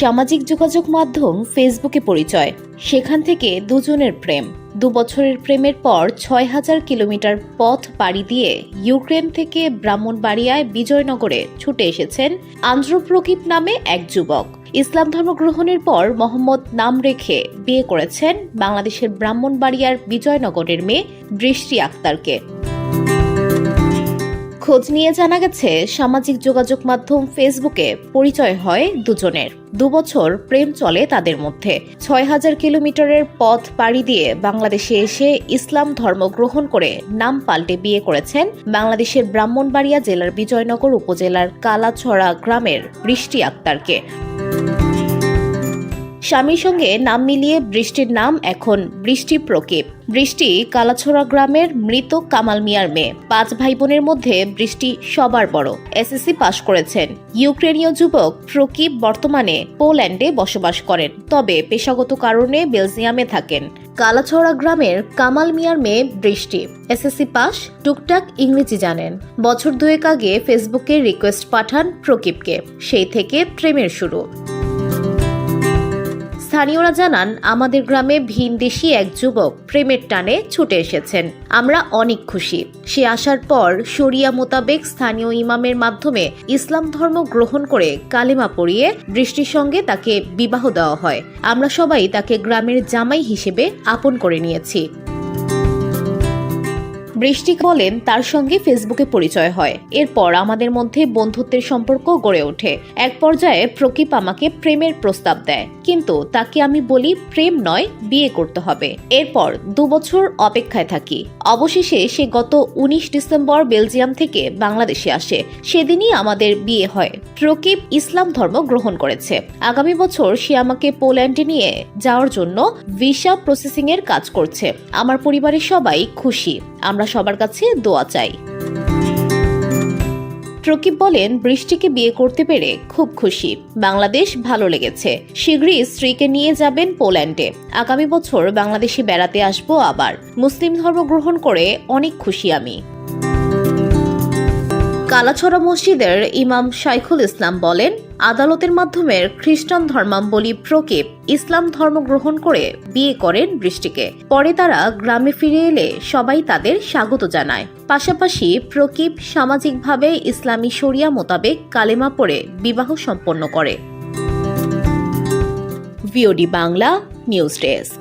সামাজিক যোগাযোগ মাধ্যম ফেসবুকে পরিচয়, সেখান থেকে দুজনের প্রেম। 2 বছরের প্রেমের পর 6000 কিলোমিটার পথ পাড়ি দিয়ে ইউক্রেন থেকে ব্রাহ্মণবাড়িয়ায় বিজয়নগরে ছুটে এসেছেন আন্দ্র প্রকিপ নামে এক যুবক। ইসলাম ধর্ম গ্রহণের পর মোহাম্মদ নাম রেখে বিয়ে করেছেন বাংলাদেশের ব্রাহ্মণবাড়িয়ার বিজয়নগরের মেয়ে বৃষ্টি আক্তারকে। খোঁজ নিয়ে জানা গেছে, সামাজিক যোগাযোগ মাধ্যম ফেসবুকে পরিচয় হয় দুজনের। 2 বছর প্রেম চলে তাদের মধ্যে। 6000 কিলোমিটারের পথ পাড়ি দিয়ে বাংলাদেশে এসে ইসলাম ধর্ম গ্রহণ করে নাম পাল্টে বিয়ে করেছেন বাংলাদেশের ব্রাহ্মণবাড়িয়া জেলার বিজয়নগর উপজেলার কালাছড়া গ্রামের বৃষ্টি আক্তারকে। স্বামীর সঙ্গে নাম মিলিয়ে বৃষ্টির নাম এখন বৃষ্টি প্রকিপ। বৃষ্টি কালাছড়া গ্রামের মৃত কামাল মিয়ার মেয়ে। 5 ভাই বোনের মধ্যে বৃষ্টি সবার বড়। এসএসসি পাশ করেছেন। ইউক্রেনীয় যুবক প্রকিপ বর্তমানে পোল্যান্ডে বসবাস করেন, তবে পেশাগত কারণে বেলজিয়ামে থাকেন। কালাছড়া গ্রামের কামাল মিয়ার মেয়ে বৃষ্টি এসএসসি পাস, টুকটাক ইংরেজি জানেন। বছর 2 আগে ফেসবুকে রিকোয়েস্ট পাঠান প্রকিপকে, সেই থেকে প্রেমের শুরু। স্থানীয়রা জানান, আমাদের গ্রামে ভিনদেশী এক যুবক প্রেমের টানে ছুটে এসেছেন। আমরা অনেক খুশি। সে আসার পর শরিয়া মোতাবেক স্থানীয় ইমামের মাধ্যমে ইসলাম ধর্ম গ্রহণ করে কালেমা পড়িয়ে বৃষ্টির সঙ্গে তাকে বিবাহ দেওয়া হয়। আমরা সবাই তাকে গ্রামের জামাই হিসেবে আপন করে নিয়েছি। বৃষ্টি বলেন, তার সঙ্গে ফেসবুকে পরিচয় হয়। এরপর আমাদের মধ্যে বন্ধুত্বের সম্পর্ক গড়ে ওঠে। এক পর্যায়ে প্রকিপ আমাকে প্রেমের প্রস্তাব দেয়, কিন্তু তাকে আমি বলি প্রেম নয়, বিয়ে করতে হবে। এরপর 2 বছর অপেক্ষায় থাকি। অবশেষে সে গত 19 ডিসেম্বর বেলজিয়াম থেকে বাংলাদেশে আসে। সেদিনই আমাদের বিয়ে হয়। প্রকিপ ইসলাম ধর্ম গ্রহণ করেছে। আগামী বছর সে আমাকে পোল্যান্ডে নিয়ে যাওয়ার জন্য ভিসা প্রসেসিং এর কাজ করছে। আমার পরিবারের সবাই খুশি। আমরা সবার কাছে দোয়া চাই। প্রকিপ বলেন, বৃষ্টিকে বিয়ে করতে পেরে খুব খুশি। বাংলাদেশ ভালো লেগেছে। শীঘ্রই স্ত্রীকে নিয়ে যাবেন পোল্যান্ডে। আগামী বছর বাংলাদেশে বেড়াতে আসবো আবার। মুসলিম ধর্ম গ্রহণ করে অনেক খুশি আমি। কালাছড়া মসজিদের ইমাম শাইখুল ইসলাম বলেন, আদালতের মাধ্যমে খ্রিস্টান ধর্মাবলম্বী প্রকিপ ইসলাম ধর্ম গ্রহণ করে বিয়ে করেন বৃষ্টিকে। পরে তারা গ্রামে ফিরে এলে সবাই তাদের স্বাগত জানায়। পাশাপাশি প্রকিপ সামাজিকভাবে ইসলামী শরিয়া মোতাবেক কালেমা পড়ে বিবাহ সম্পন্ন করে। VOD Bangla news desk.